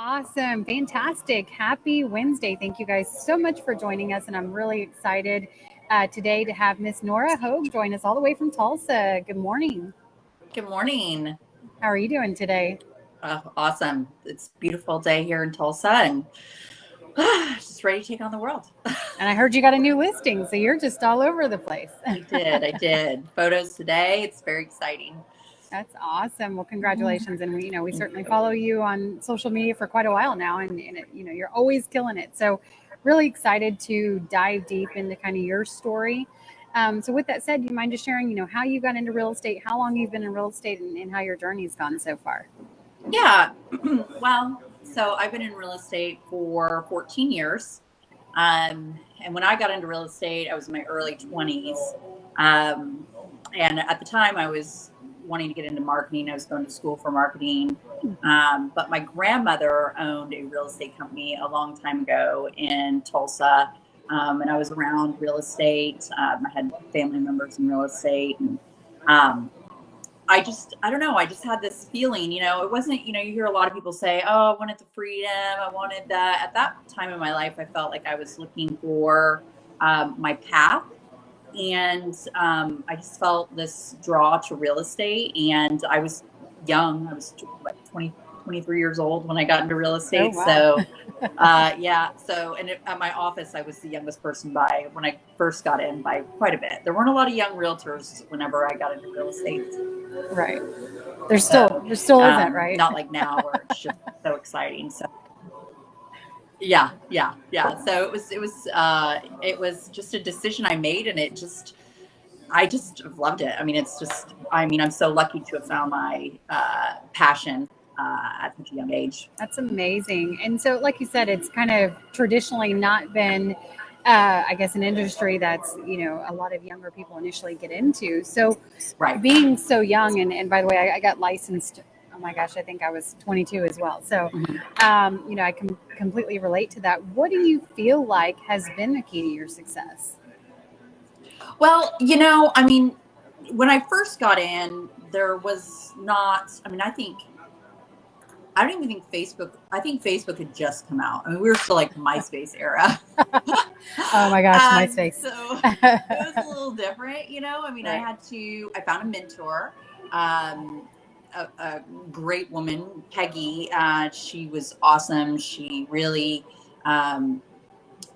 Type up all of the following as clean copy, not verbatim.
Awesome. Fantastic. Happy Wednesday. Thank you guys so much for joining us. And I'm really excited today to have Miss Nora Hogue join us all the way from Tulsa. Good morning. Good morning. How are you doing today? Awesome. It's a beautiful day here in Tulsa and just ready to take on the world. And I heard you got a new listing, so you're just all over the place. I did. Photos today. It's very exciting. That's awesome. Well, congratulations. And we certainly follow you on social media for quite a while now, and you're always killing it. So really excited to dive deep into kind of your story. So with that said, do you mind just sharing, how you got into real estate, how long you've been in real estate, and how your journey's gone so far? Yeah. Well, so I've been in real estate for 14 years. And when I got into real estate, I was in my early 20s. And at the time I was wanting to get into marketing. I was going to school for marketing. But my grandmother owned a real estate company a long time ago in Tulsa. And I was around real estate. I had family members in real estate. And I don't know. I just had this feeling, it wasn't, you hear a lot of people say, oh, I wanted the freedom. I wanted that. At that time in my life, I felt like I was looking for my path. And I just felt this draw to real estate. And I was young. I was 23 years old when I got into real estate. Oh, wow. So, yeah. So, and at my office, I was the youngest person when I first got in by quite a bit. There weren't a lot of young realtors whenever I got into real estate. Right. There still isn't, right? Not like now where it's just so exciting. So yeah. So it was just a decision I made, and I just loved it. I mean, I'm so lucky to have found my passion at such a young age. That's amazing. And so, like you said, it's kind of traditionally not been, I guess, an industry that's, a lot of younger people initially get into. So Right. being so young, and by the way, I got licensed, oh my gosh, I think I was 22 as well. So, I can completely relate to that. What do you feel like has been the key to your success? Well, I mean, when I first got in, there was not, I don't even think I think Facebook had just come out. I mean, we were still like MySpace era. Oh my gosh, MySpace. So it was a little different, I mean, Right. I found a mentor, a great woman, Peggy. She was awesome. She really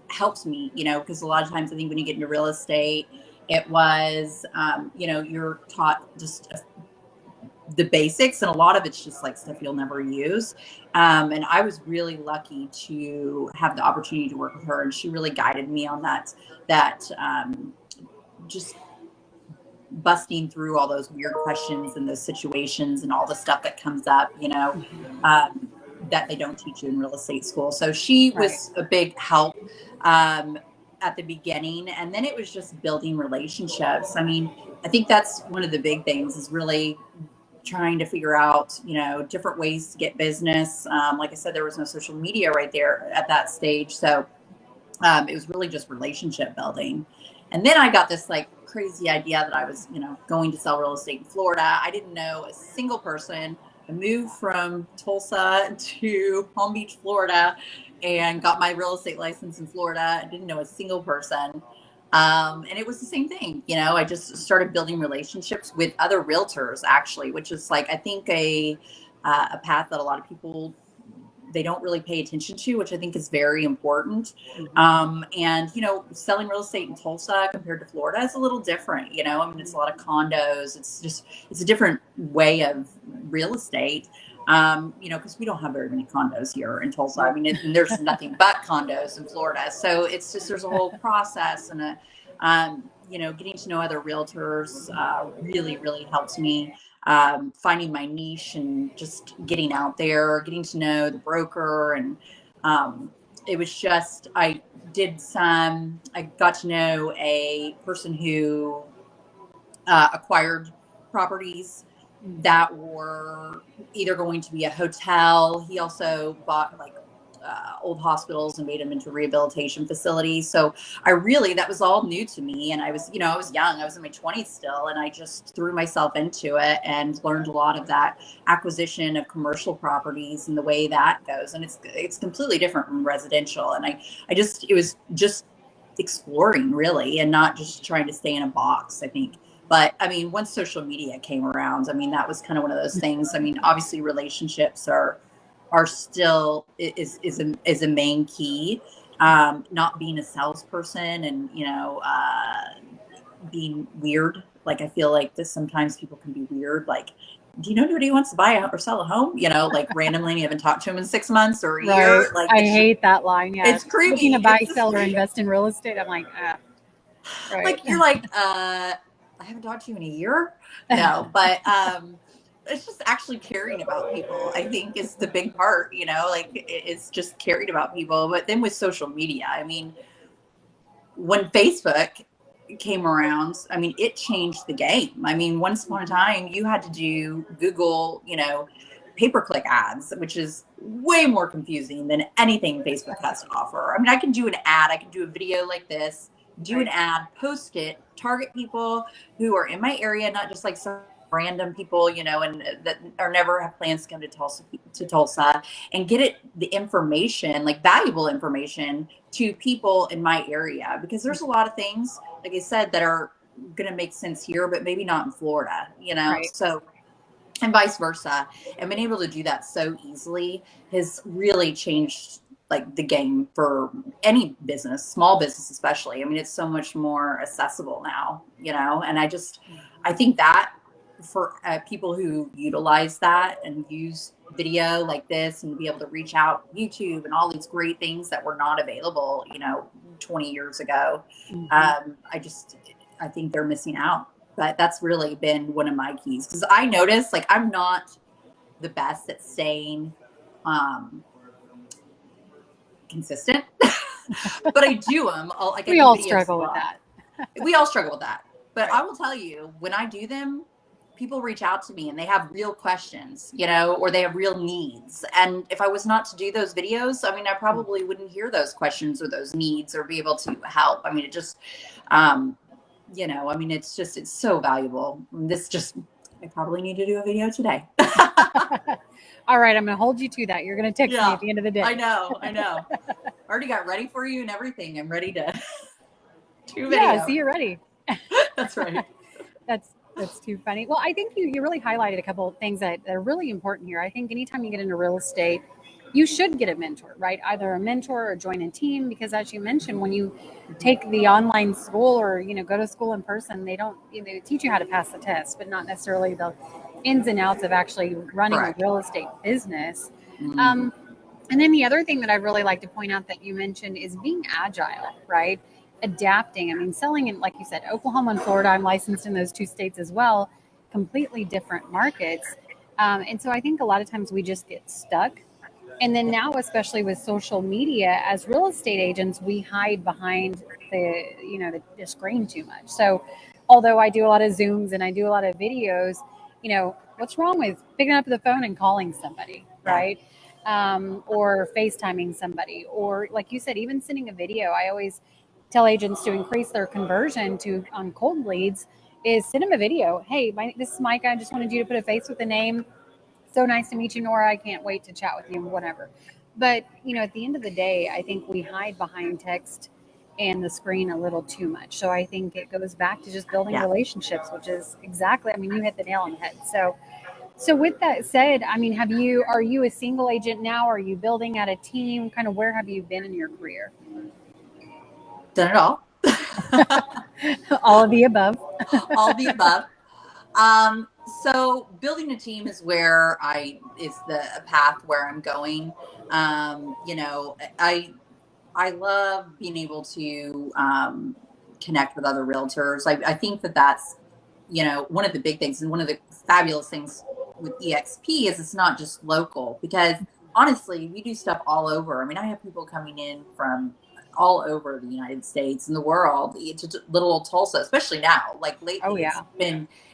helps me, because a lot of times I think when you get into real estate, it was, you're taught just the basics, and a lot of it's just like stuff you'll never use. And I was really lucky to have the opportunity to work with her, and she really guided me on that just busting through all those weird questions and those situations and all the stuff that comes up, that they don't teach you in real estate school. So she was a big help at the beginning, and then it was just building relationships. I mean, I think that's one of the big things, is really trying to figure out, different ways to get business. Like I said, there was no social media right there at that stage. So it was really just relationship building. And then I got this like crazy idea that I was, going to sell real estate in Florida. I didn't know a single person. I moved from Tulsa to Palm Beach, Florida, and got my real estate license in Florida. I didn't know a single person. And it was the same thing. I just started building relationships with other realtors, actually, which is like, I think a path that a lot of people, they don't really pay attention to, which I think is very important. And, selling real estate in Tulsa compared to Florida is a little different. I mean, it's a lot of condos. It's a different way of real estate. Because we don't have very many condos here in Tulsa. I mean, there's nothing but condos in Florida. So it's just, there's a whole process, and getting to know other realtors really, really helps me. Finding my niche and just getting out there, getting to know the broker. And it was just, I got to know a person who acquired properties that were either going to be a hotel. He also bought like old hospitals and made them into rehabilitation facilities. So that was all new to me. And I was young, I was in my 20s still, and I just threw myself into it and learned a lot of that acquisition of commercial properties and the way that goes. And it's completely different from residential. And it was just exploring really, and not just trying to stay in a box, I think. But I mean, once social media came around, I mean, that was kind of one of those things. I mean, obviously relationships are still is a main key. Not being a salesperson and, being weird. Like, I feel like this, sometimes people can be weird. Like, do you know anybody who wants to buy or sell a home? Like randomly, and you haven't talked to them in 6 months or a year. Like, I hate that line. Yeah. It's creepy. Looking to buy, sell, or invest in real estate. I'm like, right. Like, you're like, I haven't talked to you in a year. No, but, it's just actually caring about people, I think, is the big part, like it's just caring about people. But then with social media, I mean, when Facebook came around, I mean, it changed the game. I mean, once upon a time, you had to do Google, pay-per-click ads, which is way more confusing than anything Facebook has to offer. I mean, I can do an ad, I can do a video like this, do an ad, post it, target people who are in my area, not just like some random people, and that are never have plans to come to Tulsa, and get the information, like valuable information, to people in my area, because there's a lot of things, like I said, that are going to make sense here, but maybe not in Florida, Right. So, and vice versa. And being able to do that so easily has really changed like the game for any business, small business especially. I mean, it's so much more accessible now, and I think that for people who utilize that and use video like this and be able to reach out, YouTube and all these great things that were not available, 20 years ago. I think they're missing out. But that's really been one of my keys, because I noticed, like, I'm not the best at staying consistent, but I do them. We all struggle with that. We all struggle with that. But I will tell you, when I do them, people reach out to me and they have real questions, or they have real needs. And if I was not to do those videos, I mean, I probably wouldn't hear those questions or those needs or be able to help. I mean, it just, I mean, it's so valuable. I probably need to do a video today. All right. I'm going to hold you to that. You're going to text me at the end of the day. I know. I already got ready for you and everything. I'm ready to do video. Yeah, see, you're ready. That's right. That's too funny. Well, I think you really highlighted a couple of things that are really important here. I think anytime you get into real estate, you should get a mentor, right? Either a mentor or join a team, because as you mentioned, when you take the online school or, go to school in person, they don't, they teach you how to pass the test, but not necessarily the ins and outs of actually running a real estate business. Mm-hmm. And then the other thing that I really like to point out that you mentioned is being agile, right? Adapting. I mean, selling in, like you said, Oklahoma and Florida, I'm licensed in those two states as well, completely different markets. And so I think a lot of times we just get stuck. And then now, especially with social media, as real estate agents, we hide behind the screen too much. So although I do a lot of Zooms and I do a lot of videos, what's wrong with picking up the phone and calling somebody, right? Or FaceTiming somebody, or like you said, even sending a video. I always tell agents to increase their conversion on cold leads is send them a video. Hey, this is Micah. I just wanted you to put a face with a name. So nice to meet you, Nora. I can't wait to chat with you, whatever. But, at the end of the day, I think we hide behind text and the screen a little too much. So I think it goes back to just building relationships, which is exactly, I mean, you hit the nail on the head. So with that said, I mean, are you a single agent now? Are you building out a team? Kind of where have you been in your career? Done it all. All of the above. All of the above. So building a team is the path where I'm going. I love being able to connect with other realtors. I think that's, one of the big things, and one of the fabulous things with EXP is it's not just local, because honestly, we do stuff all over. I mean, I have people coming in from all over the United States and the world to little old Tulsa, especially now. Like lately,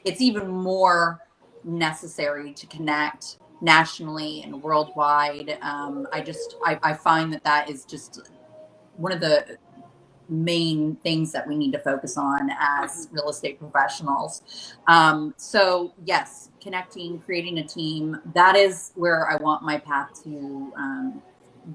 it's even more necessary to connect nationally and worldwide. I find that is just one of the main things that we need to focus on as real estate professionals. So yes, connecting, creating a team, that is where I want my path to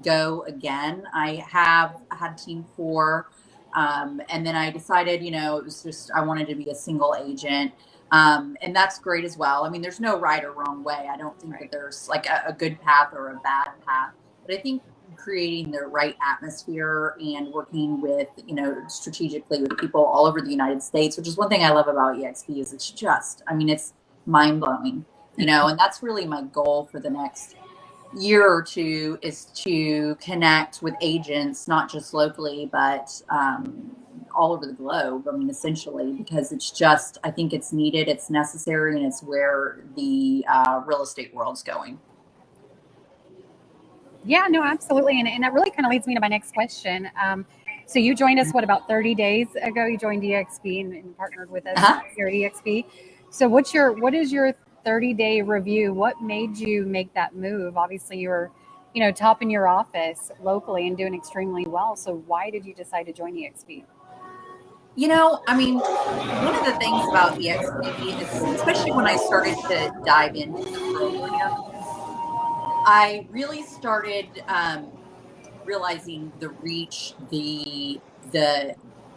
go again. I have had a team before, and then I decided, it was just, I wanted to be a single agent. And that's great as well. I mean, there's no right or wrong way. I don't think that there's like a good path or a bad path, but I think creating the right atmosphere and working with, strategically with people all over the United States, which is one thing I love about EXP, is it's just, I mean, it's mind blowing, and that's really my goal for the next year or two, is to connect with agents, not just locally, but all over the globe. I mean, essentially, because it's just, I think it's needed, it's necessary, and it's where the real estate world's going. Yeah, no, absolutely. And that really kind of leads me to my next question. So you joined us, about 30 days ago? You joined EXP and partnered with us here at EXP. So what is your 30-day review? What made you make that move? Obviously, you were, top in your office locally and doing extremely well. So why did you decide to join EXP? I mean, one of the things about EXP is, especially when I started to dive into the program, I really started realizing the reach, the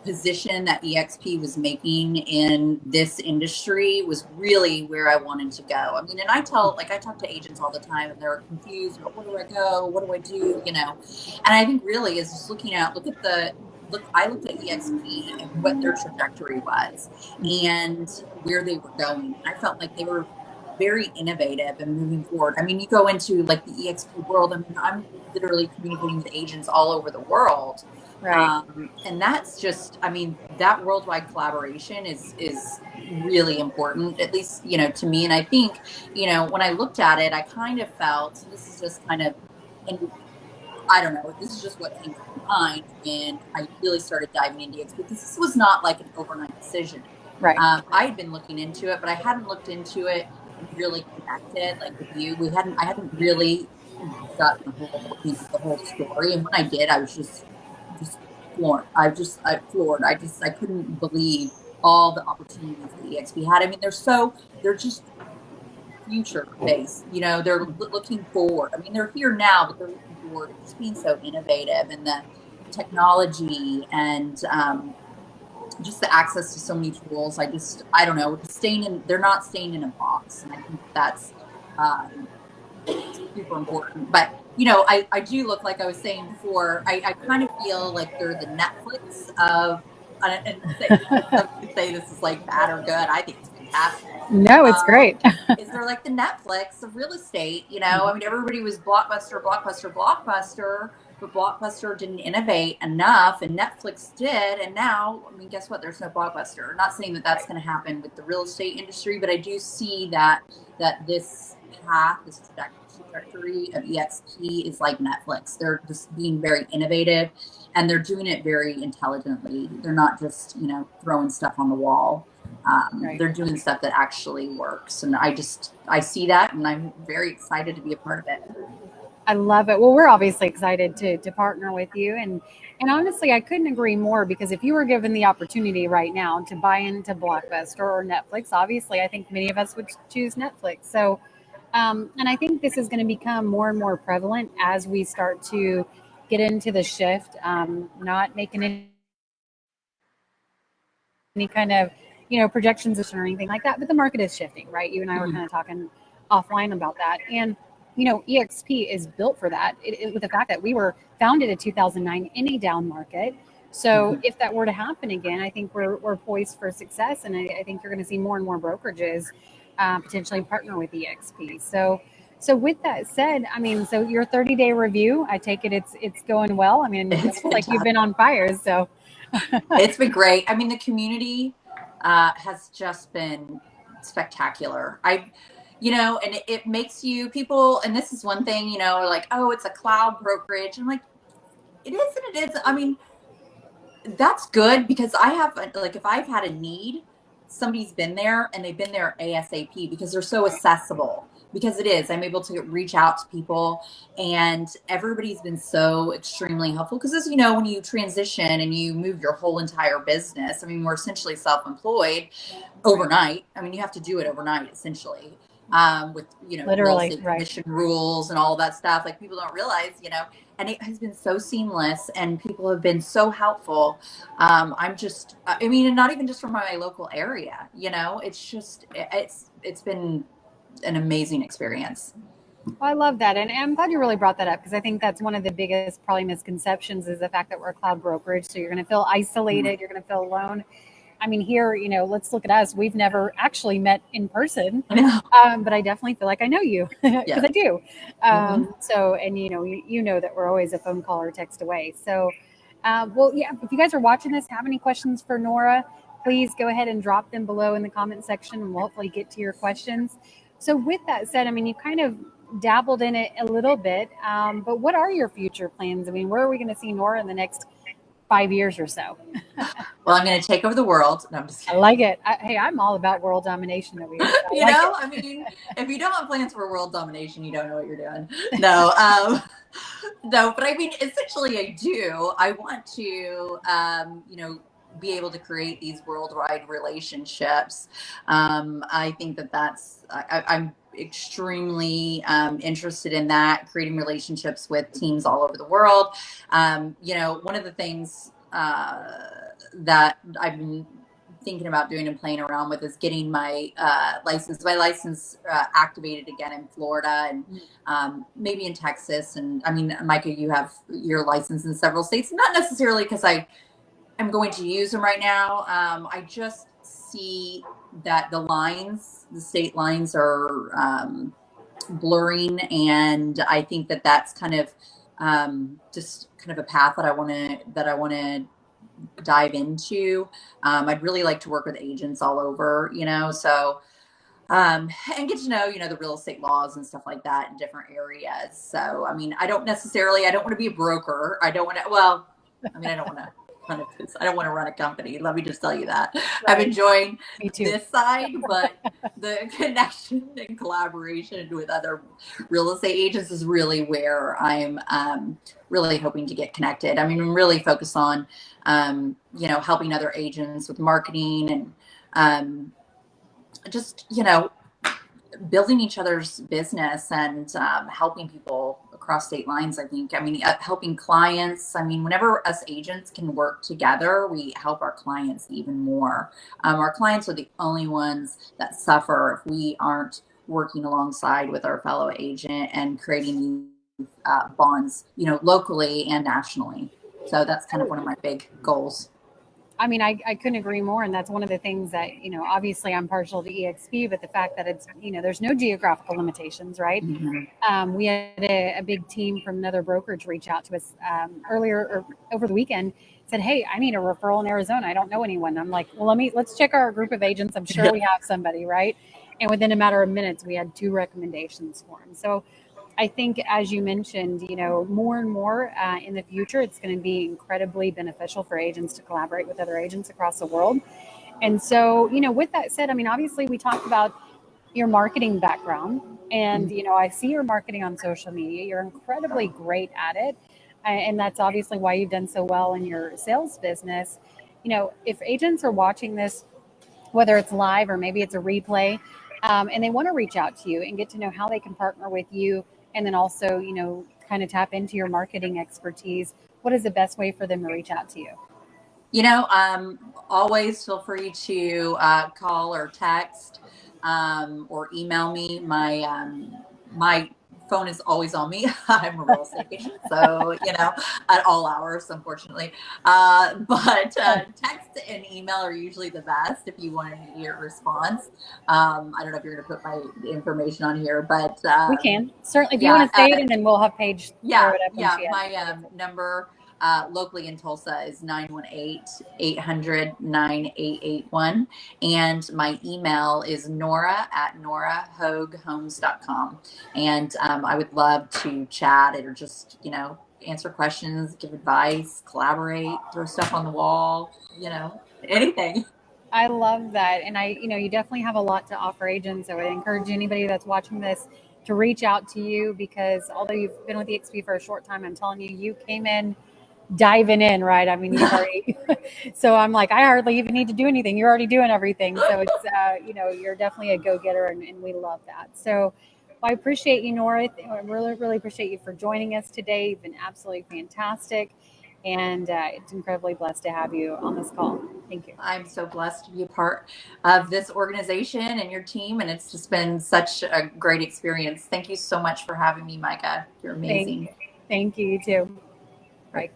position that EXP was making in this industry was really where I wanted to go. I mean, and I talk to agents all the time, and they're confused about, where do I go? What do I do? And I think really is just I looked at EXP and what their trajectory was and where they were going. I felt like they were very innovative and moving forward. I mean, you go into like the EXP world, I mean, I'm literally communicating with agents all over the world. Right. And that's just, I mean, that worldwide collaboration is really important, at least, to me. And I think, when I looked at it, I kind of felt, this is just kind of, and I don't know, this is just what came to my mind when I really started diving into EXP, because this was not like an overnight decision. Right. I had been looking into it, but I hadn't looked into it really connected like with you. I hadn't really gotten the whole story. And when I did, I was just floored. I floored. I couldn't believe all the opportunities that EXP had. I mean, they're just future based, they're looking forward. I mean, they're here now, but they're looking forward. It's just being so innovative, and the technology and just the access to so many tools. I don't know, they're not staying in a box. And I think that's super important. But, I do look, like I was saying before, I kind of feel like they're the Netflix of, and say this is like bad or good. I think it's fantastic. No, it's great. Is they're like the Netflix of real estate. I mean, everybody was blockbuster, but Blockbuster didn't innovate enough, and Netflix did. And now, I mean, guess what? There's no Blockbuster. I'm not saying that that's going to happen with the real estate industry, but I do see that this path, this trajectory of EXP is like Netflix. They're just being very innovative, and they're doing it very intelligently. They're not just, throwing stuff on the wall. Right. They're doing stuff that actually works. And I see that, and I'm very excited to be a part of it. I love it. Well, we're obviously excited to partner with you. And honestly, I couldn't agree more, because if you were given the opportunity right now to buy into Blockbuster or Netflix, obviously, I think many of us would choose Netflix. So, and I think this is going to become more and more prevalent as we start to get into the shift, not making any kind of, projections or anything like that, but the market is shifting, right? You and I were kind of talking offline about that. And, EXP is built for that, with the fact that we were founded in 2009 in a down market. So if that were to happen again, I think we're poised for success. And I think you're going to see more and more brokerages potentially partner with EXP. So with that said, I mean, so your 30-day review, I take it it's going well. I mean, it's like you've been on fire. So it's been great. I mean, the community has just been spectacular. And it makes you people, and this is one thing, like, oh, it's a cloud brokerage. I'm like, it is and it is. I mean, that's good, because I have, like, if I've had a need, somebody's been there, and they've been there ASAP, because they're so accessible. because it is. I'm able to reach out to people, and everybody's been so extremely helpful. Because as you know, when you transition and you move your whole entire business, I mean, we're essentially self-employed overnight. I mean, you have to do it overnight, essentially, with, real Literally, estate right. commission rules and all that stuff. Like, people don't realize, and it has been so seamless, and people have been so helpful. I mean, and not even just from my local area, it's been an amazing experience. Well, I love that. And I'm glad you really brought that up because I think that's one of the biggest probably misconceptions is the fact that we're a cloud brokerage. So you're going to feel Mhm. isolated. You're going to feel alone. I mean, here, let's look at us. We've never actually met in person, I know. but I definitely feel like I know you because Yeah. I do. Hmm. So, and you know that we're always a phone call or text away. So, well, yeah, if you guys are watching this, have any questions for Nora, please go ahead and drop them below in the comment section and we'll hopefully get to your questions. So, with that said, I mean, you kind of dabbled in it a little bit, but what are your future plans? I mean, where are we going to see Nora in the next 5 years or so? Well, I'm going to take over the world. No, I'm just I kidding. like it. Hey, I'm all about world domination over here. So I like it. I mean, if you don't have plans for world domination, you don't know what you're doing. No, no, but I mean, essentially, I do. I want to, be able to create these worldwide relationships. I think I'm extremely interested in that, creating relationships with teams all over the world. One of the things that I've been thinking about doing and playing around with is getting my license activated again in Florida, and maybe in Texas. And I mean, Micah, you have your license in several states, not necessarily because I'm going to use them right now. I just see that the state lines are blurring, and I think that that's kind of just kind of a path that I want to dive into. I'd really like to work with agents all over, so and get to know, the real estate laws and stuff like that in different areas. So, I mean, I don't want to be a broker. I don't want to, well, I mean, I don't want to I don't want to run a company. Let me just tell you that. I'm Right. enjoying Me too. this side, but the connection and collaboration with other real estate agents is really where I'm really hoping to get connected. I mean, I'm really focused on, helping other agents with marketing and just, building each other's business, and helping people across state lines. I mean, helping clients. I mean, whenever us agents can work together, we help our clients even more. Our clients are the only ones that suffer if we aren't working alongside with our fellow agent and creating these bonds, locally and nationally. So that's kind of one of my big goals. I mean, I couldn't agree more. And that's one of the things that, obviously I'm partial to EXP, but the fact that it's, there's no geographical limitations, right? Mm-hmm. We had a big team from another brokerage reach out to us earlier or over the weekend, said, "Hey, I need a referral in Arizona. I don't know anyone." I'm like, "Well, let's check our group of agents. I'm sure we have somebody," right? And within a matter of minutes, we had 2 recommendations for him. So I think, as you mentioned, more and more in the future, it's going to be incredibly beneficial for agents to collaborate with other agents across the world. And so, with that said, I mean, obviously, we talked about your marketing background, and I see your marketing on social media. You're incredibly great at it, and that's obviously why you've done so well in your sales business. If agents are watching this, whether it's live or maybe it's a replay, and they want to reach out to you and get to know how they can partner with you, and then also, kind of tap into your marketing expertise, what is the best way for them to reach out to you? Always feel free to call or text, or email me. My phone is always on me. I'm a real estate agent, so at all hours, unfortunately. But text and email are usually the best if you want an immediate response. I don't know if you're going to put my information on here, but We can certainly, if you want yeah, to say it, and then we'll have Paige throw it up when she has my it. number locally in Tulsa is 918-800-9881. And my email is nora@norahoguehomes.com. And I would love to chat or just, answer questions, give advice, collaborate, throw stuff on the wall, anything. I love that. And you definitely have a lot to offer agents. So I would encourage anybody that's watching this to reach out to you, because although you've been with EXP for a short time, I'm telling you, you came in diving in, right? I mean, you've already, so I'm like, I hardly even need to do anything. You're already doing everything. So it's, you're definitely a go-getter, and we love that. So well, I appreciate you, Nora. I really, really appreciate you for joining us today. You've been absolutely fantastic. And it's incredibly blessed to have you on this call. Thank you. I'm so blessed to be a part of this organization and your team, and it's just been such a great experience. Thank you so much for having me, Micah. You're amazing. Thank you. You too. Bye.